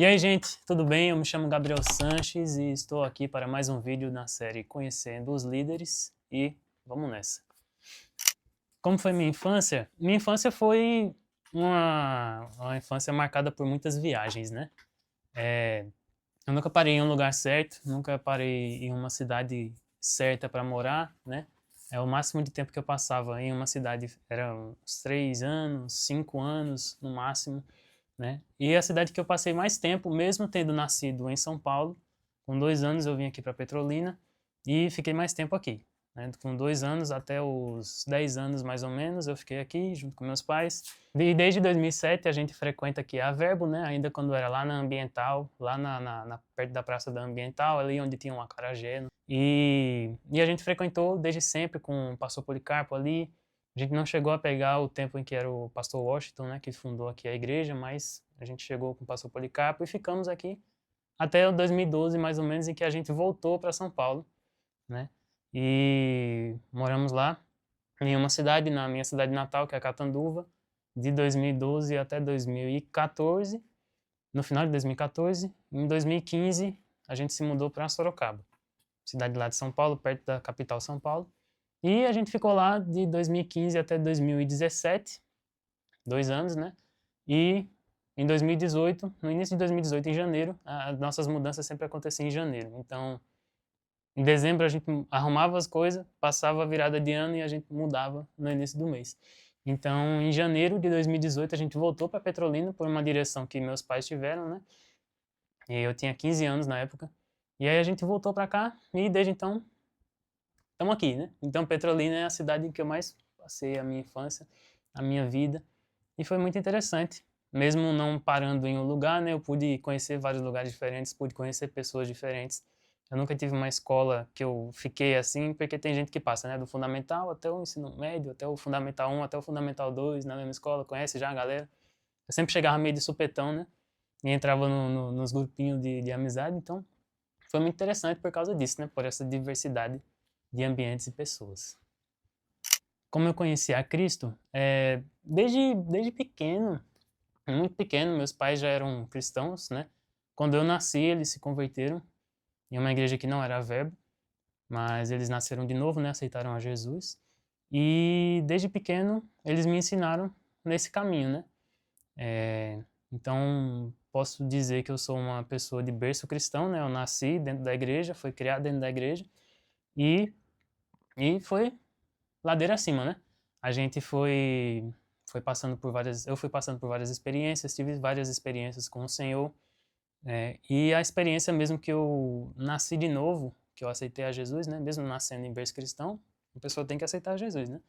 E aí, gente, tudo bem? Eu me chamo Gabriel Sanches e estou aqui para mais um vídeo na série Conhecendo os Líderes e vamos nessa. Como foi minha infância? Minha infância foi uma infância marcada por muitas viagens, né? Eu nunca parei em um lugar certo, nunca parei em uma cidade certa para morar, né? O máximo de tempo que eu passava em uma cidade era uns 3 anos, 5 anos no máximo, né? E a cidade que eu passei mais tempo, mesmo tendo nascido em São Paulo, com 2 anos eu vim aqui para Petrolina e fiquei mais tempo aqui, né? Com 2 anos até os 10 anos mais ou menos eu fiquei aqui junto com meus pais. E desde 2007 a gente frequenta aqui a Verbo, né? Ainda quando era lá na Ambiental, lá perto da Praça da Ambiental, ali onde tinha um acarajé. E a gente frequentou desde sempre com o pastor Policarpo ali. A gente não chegou a pegar o tempo em que era o pastor Washington, né, que fundou aqui a igreja, mas a gente chegou com o pastor Policarpo e ficamos aqui até o 2012, mais ou menos, em que a gente voltou para São Paulo, né? E moramos lá em uma cidade, na minha cidade natal, que é Catanduva, de 2012 até 2014. No final de 2014, em 2015, a gente se mudou para Sorocaba, cidade lá de São Paulo, perto da capital São Paulo. E a gente ficou lá de 2015 até 2017, 2 anos, né? E em 2018, no início de 2018, em janeiro, as nossas mudanças sempre aconteciam em janeiro. Então, em dezembro a gente arrumava as coisas, passava a virada de ano e a gente mudava no início do mês. Então, em janeiro de 2018, a gente voltou para Petrolina por uma direção que meus pais tiveram, né? E eu tinha 15 anos na época. E aí a gente voltou para cá e desde então estamos aqui, né? Então, Petrolina é a cidade em que eu mais passei a minha infância, a minha vida. E foi muito interessante. Mesmo não parando em um lugar, né? Eu pude conhecer vários lugares diferentes, pude conhecer pessoas diferentes. Eu nunca tive uma escola que eu fiquei assim, porque tem gente que passa, né? Do fundamental até o ensino médio, até o fundamental 1, até o fundamental 2, na mesma escola, conhece já a galera. Eu sempre chegava meio de supetão, né? E entrava nos grupinhos de amizade, então foi muito interessante por causa disso, né? Por essa diversidade de ambientes e pessoas. Como eu conheci a Cristo, desde pequeno, muito pequeno, meus pais já eram cristãos, né? Quando eu nasci, eles se converteram em uma igreja que não era a Verbo, mas eles nasceram de novo, né? Aceitaram a Jesus. E desde pequeno, eles me ensinaram nesse caminho, né? Então, posso dizer que eu sou uma pessoa de berço cristão, né? Eu nasci dentro da igreja, fui criado dentro da igreja e, e foi ladeira acima, né? A gente foi passando por várias, eu fui passando por várias experiências, tive várias experiências com o Senhor, e a experiência mesmo que eu nasci de novo, que eu aceitei a Jesus, né? Mesmo nascendo em berço cristão, a pessoa tem que aceitar Jesus, né?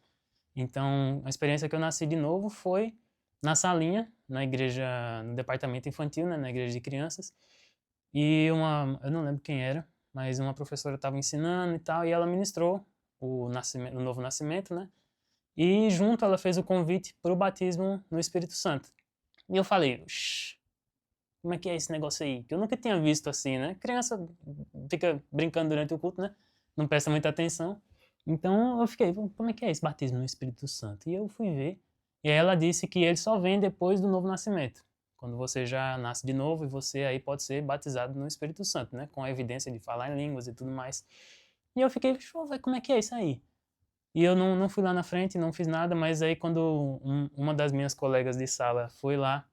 Então, a experiência que eu nasci de novo foi na salinha, na igreja, no departamento infantil, né? Na igreja de crianças, e eu não lembro quem era, mas uma professora estava ensinando e tal, e ela ministrou o novo nascimento, né? E junto ela fez o convite para o batismo no Espírito Santo. E eu falei, "Oxi, como é que é esse negócio aí?" Que eu nunca tinha visto assim, né? Criança fica brincando durante o culto, né? Não presta muita atenção. Então eu fiquei, como é que é esse batismo no Espírito Santo? E eu fui ver. E aí ela disse que ele só vem depois do novo nascimento. Quando você já nasce de novo e você aí pode ser batizado no Espírito Santo, né? Com a evidência de falar em línguas e tudo mais. E eu fiquei, deixa eu ver como é que é isso aí. E eu não fui lá na frente, não fiz nada, mas aí quando uma das minhas colegas de sala foi lá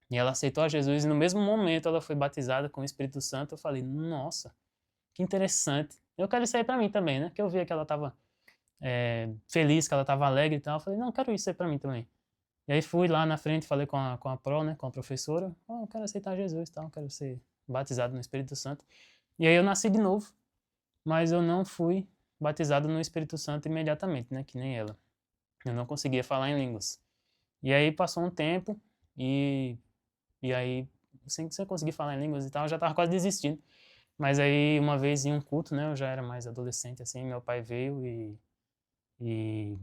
e ela aceitou a Jesus e no mesmo momento ela foi batizada com o Espírito Santo, eu falei, nossa, que interessante. Eu quero isso aí pra mim também, né? Que eu via que ela tava feliz, que ela tava alegre e tal. Eu falei, não, eu quero isso aí pra mim também. E aí fui lá na frente, falei com a pro, né? Com a professora, eu quero aceitar Jesus e tal, eu quero ser batizado no Espírito Santo. E aí eu nasci de novo, mas eu não fui batizado no Espírito Santo imediatamente, né? Que nem ela. Eu não conseguia falar em línguas. E aí passou um tempo e, e aí, sem conseguir falar em línguas e tal, eu já tava quase desistindo. Mas aí, uma vez em um culto, né? Eu já era mais adolescente, assim, meu pai veio e, e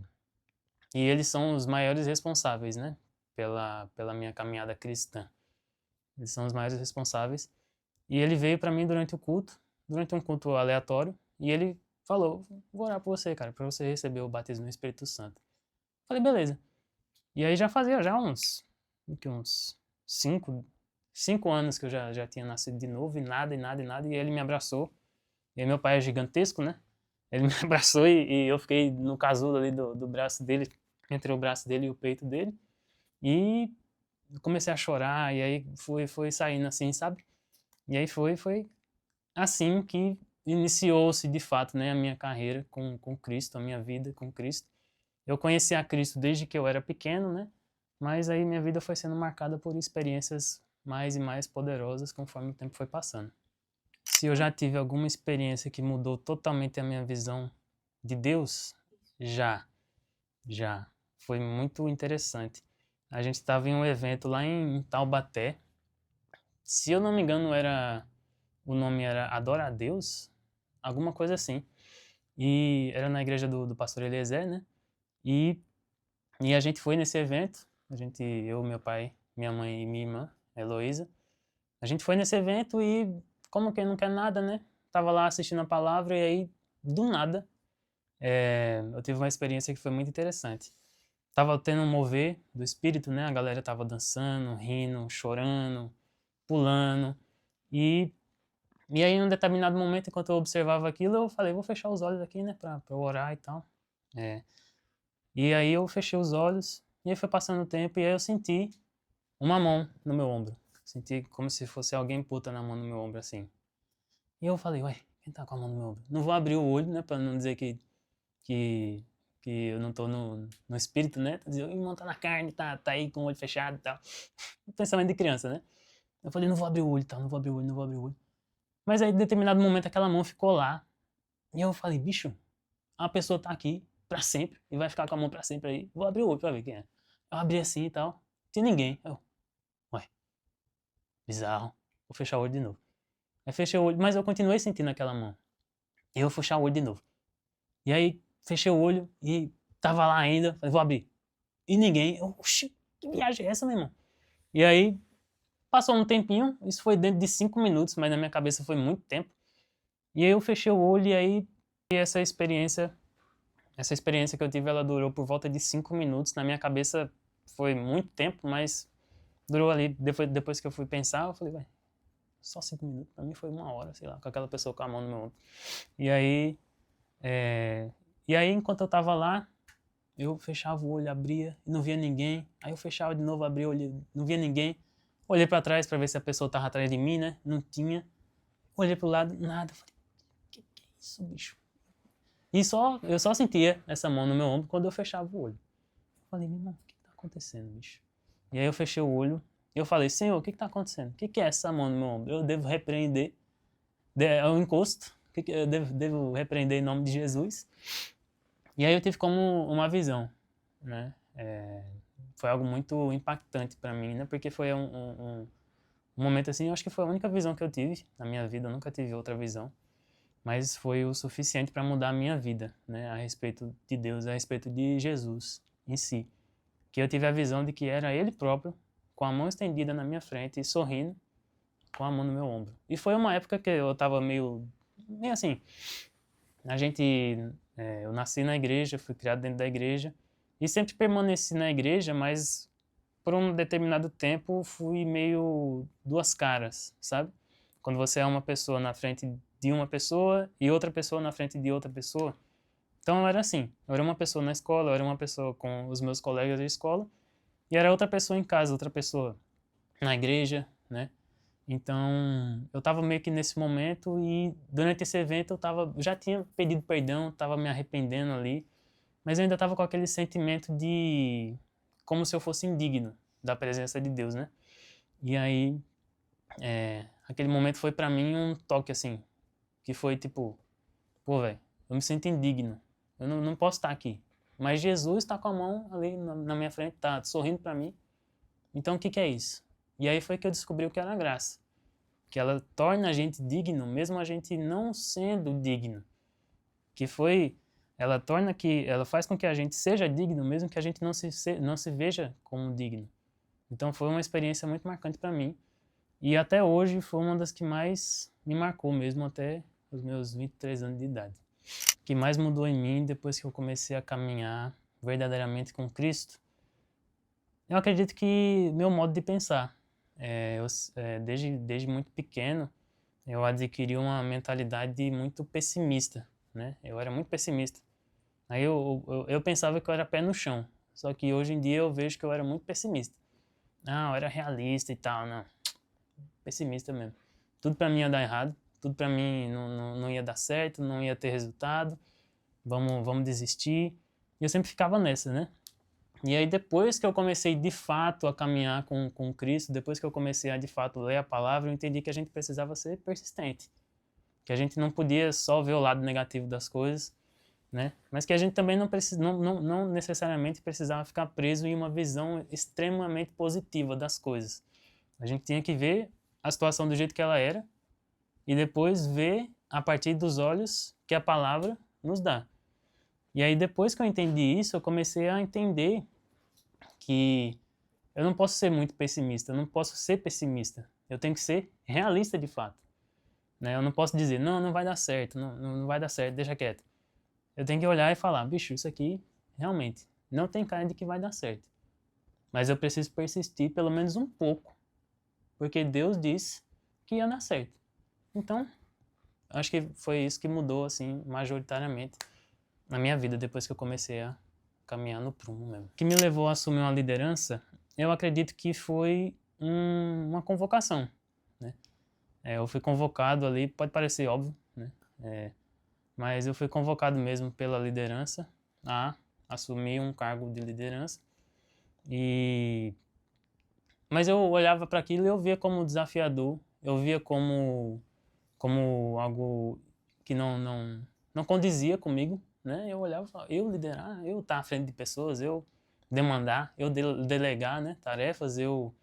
eles são os maiores responsáveis, né? Pela minha caminhada cristã. Eles são os maiores responsáveis. E ele veio para mim durante um culto aleatório, e ele falou, vou orar por você, cara, para você receber o batismo no Espírito Santo. Falei, beleza. E aí já fazia já uns 5, 5 anos que eu já tinha nascido de novo, e nada, e nada, e nada, e ele me abraçou. E meu pai é gigantesco, né? Ele me abraçou e eu fiquei no casulo ali do braço dele, entre o braço dele e o peito dele. E comecei a chorar, e aí foi saindo assim, sabe? E aí foi assim que iniciou-se de fato, né, a minha carreira com Cristo, a minha vida com Cristo. Eu conheci a Cristo desde que eu era pequeno, né? Mas aí minha vida foi sendo marcada por experiências mais e mais poderosas conforme o tempo foi passando. Se eu já tive alguma experiência que mudou totalmente a minha visão de Deus, já. Foi muito interessante. A gente estava em um evento lá em Taubaté. Se eu não me engano, o nome era Adora a Deus, alguma coisa assim. E era na igreja do pastor Eliezer, né? E a gente foi nesse evento. Eu, meu pai, minha mãe e minha irmã, Heloísa. A gente foi nesse evento e, como quem não quer nada, né? Tava lá assistindo a palavra e aí, do nada, eu tive uma experiência que foi muito interessante. Tava tendo um mover do espírito, né? A galera tava dançando, rindo, chorando, pulando. E aí, em um determinado momento, enquanto eu observava aquilo, eu falei, vou fechar os olhos aqui, né? Pra eu orar e tal. E aí eu fechei os olhos, e aí foi passando o tempo, e aí eu senti uma mão no meu ombro. Senti como se fosse alguém puta na mão no meu ombro, assim. E eu falei, ué, quem tá com a mão no meu ombro? Não vou abrir o olho, né? Pra não dizer que eu não tô no espírito, né? Dizer, o irmão tá na carne, tá aí com o olho fechado e tal. Pensamento de criança, né? Eu falei, não vou abrir o olho, tá? Não vou abrir o olho, não vou abrir o olho. Mas aí, em determinado momento, aquela mão ficou lá. E eu falei, bicho, a pessoa tá aqui pra sempre e vai ficar com a mão pra sempre aí. Vou abrir o olho pra ver quem é. Eu abri assim e tal. Não tinha ninguém. Ué, bizarro. Vou fechar o olho de novo. Aí fechei o olho, mas eu continuei sentindo aquela mão. E eu vou fechar o olho de novo. E aí, fechei o olho e tava lá ainda. Falei, vou abrir. E ninguém. Oxi, que viagem é essa, meu irmão? E aí, passou um tempinho. Isso foi dentro de 5 minutos, mas na minha cabeça foi muito tempo. E aí eu fechei o olho e aí essa experiência que eu tive, ela durou por volta de 5 minutos. Na minha cabeça foi muito tempo, mas durou ali. Depois que eu fui pensar, eu falei, vai, só 5 minutos. Pra mim foi 1 hora, sei lá, com aquela pessoa com a mão no meu ombro. E aí, enquanto eu tava lá, eu fechava o olho, abria e não via ninguém. Aí eu fechava de novo, abria o olho, não via ninguém. Olhei pra trás pra ver se a pessoa tava atrás de mim, né? Não tinha. Olhei pro lado, nada. Falei, que é isso, bicho? E eu só sentia essa mão no meu ombro quando eu fechava o olho. Falei, meu irmão, o que tá acontecendo, bicho? E aí eu fechei o olho e eu falei, Senhor, o que tá acontecendo? O que é essa mão no meu ombro? Eu devo repreender, é um encosto, eu devo repreender em nome de Jesus? E aí eu tive como uma visão, né? Foi algo muito impactante para mim, né? Porque foi um momento assim, eu acho que foi a única visão que eu tive na minha vida, eu nunca tive outra visão. Mas foi o suficiente para mudar a minha vida, né, a respeito de Deus, a respeito de Jesus em si. Que eu tive a visão de que era Ele próprio, com a mão estendida na minha frente e sorrindo, com a mão no meu ombro. E foi uma época que eu estava meio assim, eu nasci na igreja, fui criado dentro da igreja, e sempre permaneci na igreja, mas por um determinado tempo fui meio duas caras, sabe? Quando você é uma pessoa na frente de uma pessoa e outra pessoa na frente de outra pessoa. Então era assim, eu era uma pessoa na escola, eu era uma pessoa com os meus colegas de escola, e era outra pessoa em casa, outra pessoa na igreja, né? Então, eu estava meio que nesse momento e durante esse evento eu já tinha pedido perdão, estava me arrependendo ali, mas eu ainda estava com aquele sentimento de como se eu fosse indigno da presença de Deus, né? E aí, aquele momento foi pra mim um toque assim, que foi tipo, pô, velho, eu me sinto indigno, eu não posso estar aqui, mas Jesus está com a mão ali na minha frente, tá sorrindo pra mim, então o que que é isso? E aí foi que eu descobri o que era a graça, que ela torna a gente digno, mesmo a gente não sendo digno, ela faz com que a gente seja digno, mesmo que a gente não se veja como digno. Então foi uma experiência muito marcante para mim. E até hoje foi uma das que mais me marcou mesmo até os meus 23 anos de idade. O que mais mudou em mim depois que eu comecei a caminhar verdadeiramente com Cristo, eu acredito que meu modo de pensar. Desde muito pequeno, eu adquiri uma mentalidade muito pessimista, né? Eu era muito pessimista. Aí eu pensava que eu era pé no chão, só que hoje em dia eu vejo que eu era muito pessimista. Não, eu era realista e tal, não. Pessimista mesmo. Tudo pra mim ia dar errado, tudo pra mim não ia dar certo, não ia ter resultado, vamos desistir. E eu sempre ficava nessa, né? E aí depois que eu comecei de fato a caminhar com Cristo, depois que eu comecei a de fato ler a palavra, eu entendi que a gente precisava ser persistente. Que a gente não podia só ver o lado negativo das coisas, né? Mas que a gente também não necessariamente precisava ficar preso em uma visão extremamente positiva das coisas. A gente tinha que ver a situação do jeito que ela era e depois ver a partir dos olhos que a palavra nos dá. E aí depois que eu entendi isso, eu comecei a entender que eu não posso ser muito pessimista, eu não posso ser pessimista. Eu tenho que ser realista de fato, né? Eu não posso dizer, não vai dar certo, não vai dar certo, deixa quieto. Eu tenho que olhar e falar, bicho, isso aqui realmente não tem cara de que vai dar certo. Mas eu preciso persistir pelo menos um pouco, porque Deus disse que ia dar certo. Então, acho que foi isso que mudou, assim, majoritariamente na minha vida depois que eu comecei a caminhar no prumo mesmo. O que me levou a assumir uma liderança, eu acredito que foi uma convocação, né? Eu fui convocado ali, pode parecer óbvio, né? Mas eu fui convocado mesmo pela liderança a assumir um cargo de liderança. Mas eu olhava para aquilo e eu via como desafiador, eu via como algo que não condizia comigo, né? Eu olhava e falava, eu liderar, eu estar à frente de pessoas, eu demandar, eu delegar, né, tarefas, eu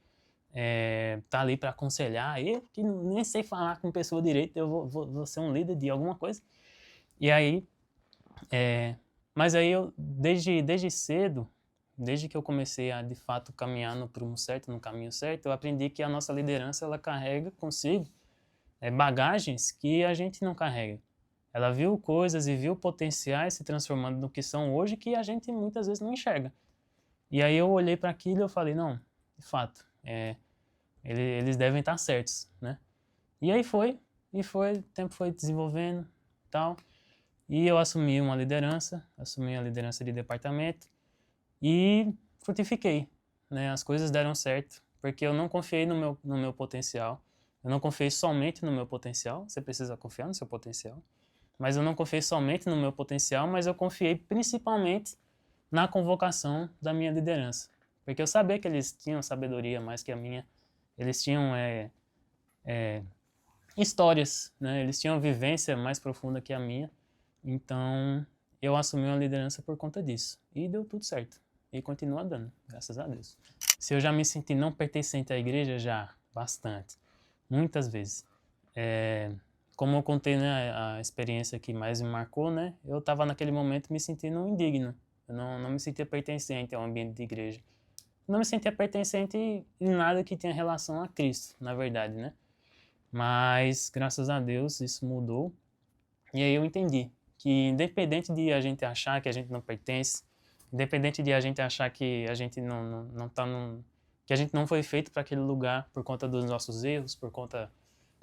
estar ali para aconselhar, eu que nem sei falar com pessoa direito, eu vou ser um líder de alguma coisa. E aí, mas aí eu, desde cedo, desde que eu comecei a, de fato, caminhar no prumo certo, no caminho certo, eu aprendi que a nossa liderança, ela carrega consigo bagagens que a gente não carrega. Ela viu coisas e viu potenciais se transformando no que são hoje que a gente muitas vezes não enxerga. E aí eu olhei para aquilo e eu falei, não, de fato, eles devem estar certos, né? E aí o tempo foi desenvolvendo e tal. E eu assumi uma liderança, assumi a liderança de departamento e frutifiquei, né? As coisas deram certo, porque eu não confiei no meu potencial. Eu não confiei somente no meu potencial, você precisa confiar no seu potencial. Mas eu não confiei somente no meu potencial, mas eu confiei principalmente na convocação da minha liderança. Porque eu sabia que eles tinham sabedoria mais que a minha, eles tinham histórias, né? Eles tinham vivência mais profunda que a minha. Então, eu assumi uma liderança por conta disso. E deu tudo certo. E continua dando, graças a Deus. Se eu já me senti não pertencente à igreja, já, bastante. Muitas vezes. Como eu contei, né, a experiência que mais me marcou, né? Eu estava naquele momento me sentindo indigno. Eu não me sentia pertencente ao ambiente de igreja. Não me sentia pertencente em nada que tenha relação a Cristo, na verdade, né? Mas, graças a Deus, isso mudou. E aí eu entendi que independente de a gente achar que a gente não pertence, independente de a gente achar que a gente não tá que a gente não foi feito para aquele lugar por conta dos nossos erros, por conta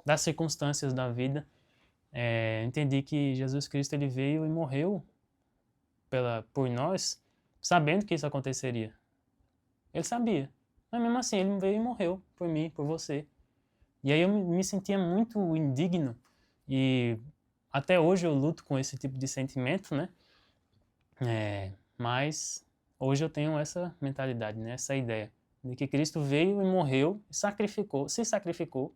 das circunstâncias da vida, entendi que Jesus Cristo ele veio e morreu por nós, sabendo que isso aconteceria. Ele sabia, mas mesmo assim ele veio e morreu por mim, por você. E aí eu me sentia muito indigno e até hoje eu luto com esse tipo de sentimento, né? Mas hoje eu tenho essa mentalidade, né? Essa ideia de que Cristo veio e morreu, se sacrificou,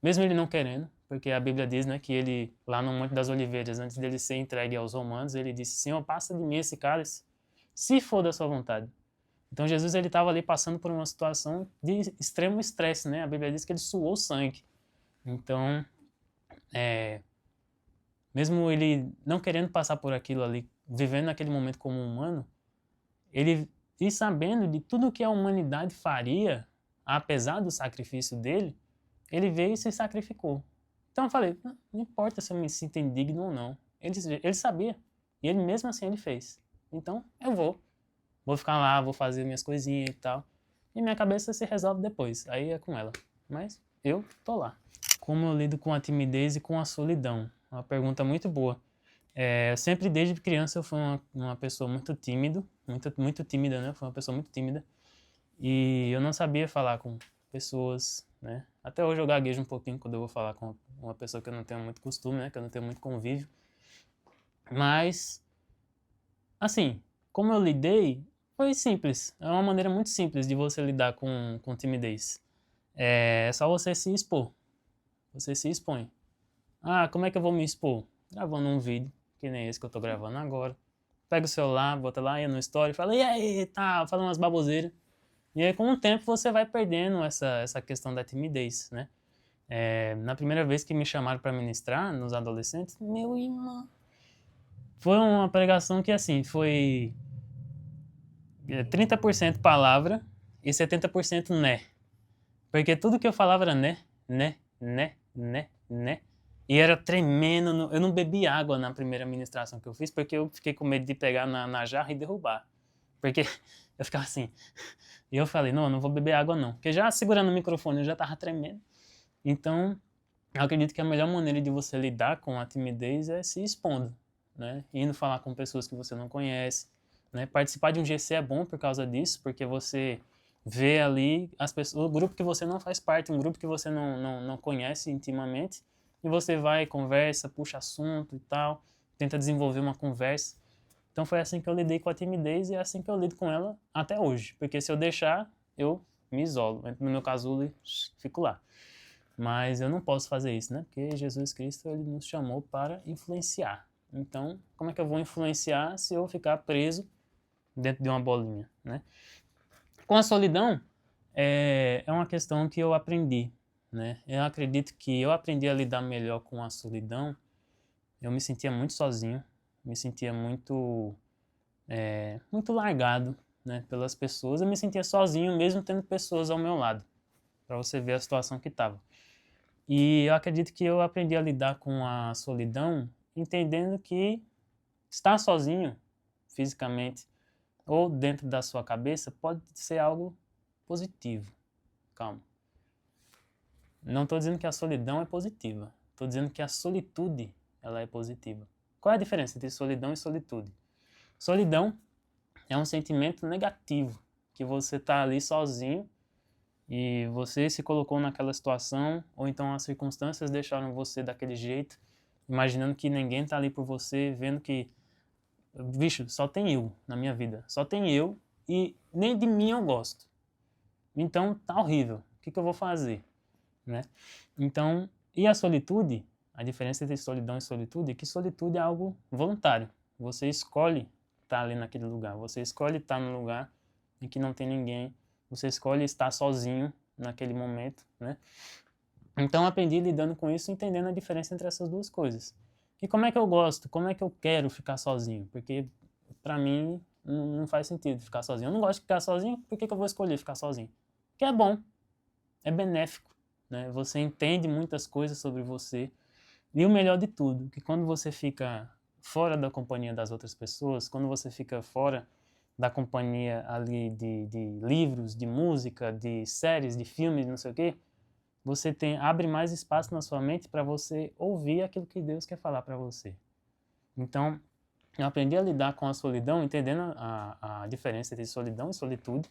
mesmo ele não querendo, porque a Bíblia diz, né, que ele, lá no Monte das Oliveiras, antes dele ser entregue aos romanos, ele disse, Senhor, passa de mim esse cálice, se for da sua vontade. Então Jesus ele estava ali passando por uma situação de extremo estresse, né? A Bíblia diz que ele suou sangue. Então, mesmo ele não querendo passar por aquilo ali, vivendo naquele momento como humano, ele, e sabendo de tudo que a humanidade faria, apesar do sacrifício dele, ele veio e se sacrificou. Então eu falei, não importa se eu me sinto indigno ou não. Ele sabia, e ele mesmo assim ele fez. Então eu vou ficar lá, vou fazer minhas coisinhas e tal. e minha cabeça se resolve depois, aí é com ela. Mas eu tô lá. Como eu lido com a timidez e com a solidão? Uma pergunta muito boa. Eu sempre, desde criança, eu fui uma pessoa muito tímido, muito tímida, né? Fui uma pessoa muito tímida. E eu não sabia falar com pessoas, né? Até hoje eu gaguejo um pouquinho quando eu vou falar com uma pessoa que eu não tenho muito costume, né? Que eu não tenho muito convívio. Mas, assim, como eu lidei, foi simples. É uma maneira muito simples de você lidar com timidez. É só você se expor. Você se expõe. Ah, como é que eu vou me expor? Gravando um vídeo, que nem esse que eu tô gravando agora. Pega o celular, bota lá, ia no story, fala, e aí, tá, fala umas baboseiras. E aí, com o tempo, você vai perdendo essa questão da timidez, né? Na primeira vez que me chamaram para ministrar, nos adolescentes, meu irmão, foi uma pregação que, assim, foi 30% palavra e 70% né. Porque tudo que eu falava era né, né, né, né, né. E era tremendo. Eu não bebi água na primeira ministração que eu fiz, porque eu fiquei com medo de pegar na jarra e derrubar. Porque eu ficava assim. E eu falei, não, eu não vou beber água não. Porque já segurando o microfone eu já tava tremendo. Então, eu acredito que a melhor maneira de você lidar com a timidez é se expondo, né? Indo falar com pessoas que você não conhece, né? Participar de um GC é bom por causa disso, porque você vê ali as pessoas, o grupo que você não faz parte, um grupo que você não conhece intimamente, e você vai, conversa, puxa assunto e tal, tenta desenvolver uma conversa. Então foi assim que eu lidei com a timidez e é assim que eu lido com ela até hoje, porque se eu deixar, eu me isolo, entro no meu casulo e fico lá. Mas eu não posso fazer isso, né? Porque Jesus Cristo ele nos chamou para influenciar. Então, como é que eu vou influenciar se eu ficar preso dentro de uma bolinha, né? Com a solidão, é uma questão que eu aprendi, né? Eu acredito que eu aprendi a lidar melhor com a solidão. Eu me sentia muito sozinho, me sentia muito largado, né, pelas pessoas. Eu me sentia sozinho mesmo tendo pessoas ao meu lado, para você ver a situação que estava. E eu acredito que eu aprendi a lidar com a solidão entendendo que estar sozinho fisicamente ou dentro da sua cabeça pode ser algo positivo. Calma. Não estou dizendo que a solidão é positiva. Estou dizendo que a solitude ela é positiva. Qual é a diferença entre solidão e solitude? Solidão é um sentimento negativo, que você está ali sozinho e você se colocou naquela situação, ou então as circunstâncias deixaram você daquele jeito, imaginando que ninguém está ali por você, vendo que, bicho, só tem eu na minha vida, só tem eu e nem de mim eu gosto. Então tá horrível, o que eu vou fazer? Né? Então, e a solitude, a diferença entre solidão e solitude é que solitude é algo voluntário, você escolhe estar ali naquele lugar, você escolhe estar num lugar em que não tem ninguém, você escolhe estar sozinho naquele momento, né? Então aprendi lidando com isso, entendendo a diferença entre essas duas coisas. E como é que eu gosto? Como é que eu quero ficar sozinho? Porque pra mim não faz sentido ficar sozinho. Eu não gosto de ficar sozinho, por que eu vou escolher ficar sozinho? Porque é bom, é benéfico, né? Você entende muitas coisas sobre você. E o melhor de tudo, que quando você fica fora da companhia das outras pessoas, quando você fica fora da companhia ali de livros, de música, de séries, de filmes, não sei o quê, você abre mais espaço na sua mente para você ouvir aquilo que Deus quer falar para você. Então, eu aprendi a lidar com a solidão, entendendo a diferença entre solidão e solitude.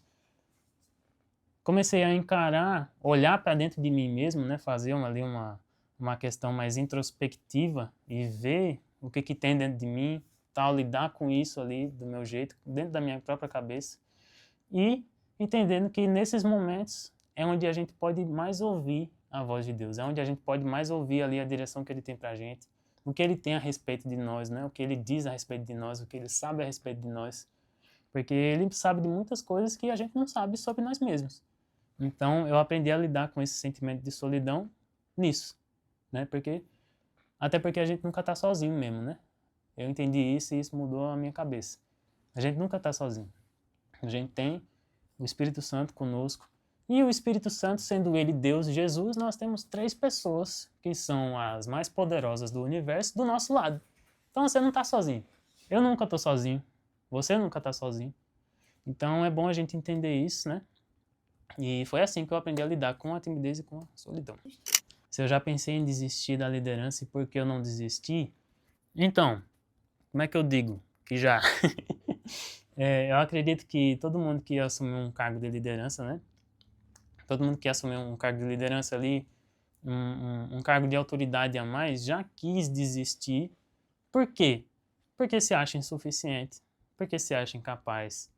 Comecei a encarar, olhar para dentro de mim mesmo, né, fazer uma questão mais introspectiva e ver o que tem dentro de mim, tal, lidar com isso ali do meu jeito, dentro da minha própria cabeça e entendendo que nesses momentos é onde a gente pode mais ouvir a voz de Deus, é onde a gente pode mais ouvir ali a direção que Ele tem pra gente, o que Ele tem a respeito de nós, né? O que Ele diz a respeito de nós, o que Ele sabe a respeito de nós, porque Ele sabe de muitas coisas que a gente não sabe sobre nós mesmos. Então eu aprendi a lidar com esse sentimento de solidão nisso, né? Até porque a gente nunca está sozinho mesmo, né? Eu entendi isso e isso mudou a minha cabeça. A gente nunca está sozinho. A gente tem o Espírito Santo conosco. E o Espírito Santo, sendo ele Deus e Jesus, nós temos 3 pessoas que são as mais poderosas do universo do nosso lado. Então você não está sozinho. Eu nunca estou sozinho. Você nunca está sozinho. Então é bom a gente entender isso, né? E foi assim que eu aprendi a lidar com a timidez e com a solidão. Se eu já pensei em desistir da liderança e por que eu não desisti? Então, como é que eu digo que já? Eu acredito que todo mundo que assumiu um cargo de liderança, né? Todo mundo que assumiu um cargo de liderança ali, um cargo de autoridade a mais, já quis desistir. Por quê? Porque se acha insuficiente, porque se acha incapaz,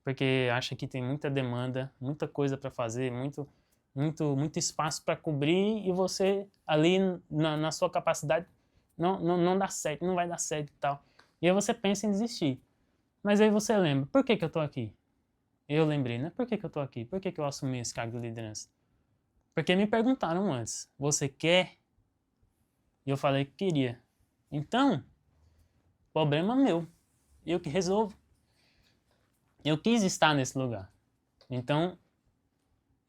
porque acha que tem muita demanda, muita coisa para fazer, muito espaço para cobrir e você ali na sua capacidade não dá certo, não vai dar certo e tal. E aí você pensa em desistir. Mas aí você lembra, por que que eu tô aqui? Eu lembrei, né? Por que que eu tô aqui? Por que que eu assumi esse cargo de liderança? Porque me perguntaram antes, você quer? E eu falei que queria. Então, problema meu. Eu que resolvo. Eu quis estar nesse lugar. Então,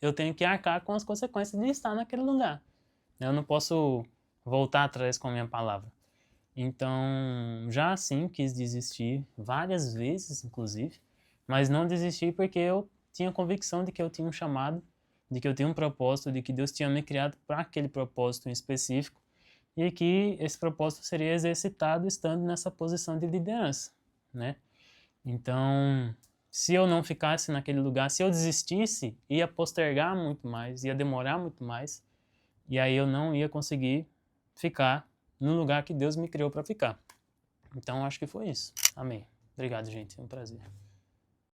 eu tenho que arcar com as consequências de estar naquele lugar. Eu não posso voltar atrás com a minha palavra. Então, já assim quis desistir várias vezes, inclusive, mas não desisti porque eu tinha convicção de que eu tinha um chamado, de que eu tinha um propósito, de que Deus tinha me criado para aquele propósito em específico e que esse propósito seria exercitado estando nessa posição de liderança, né? Então, se eu não ficasse naquele lugar, se eu desistisse, ia postergar muito mais, ia demorar muito mais, e aí eu não ia conseguir ficar no lugar que Deus me criou para ficar. Então, acho que foi isso. Amém. Obrigado, gente. É um prazer.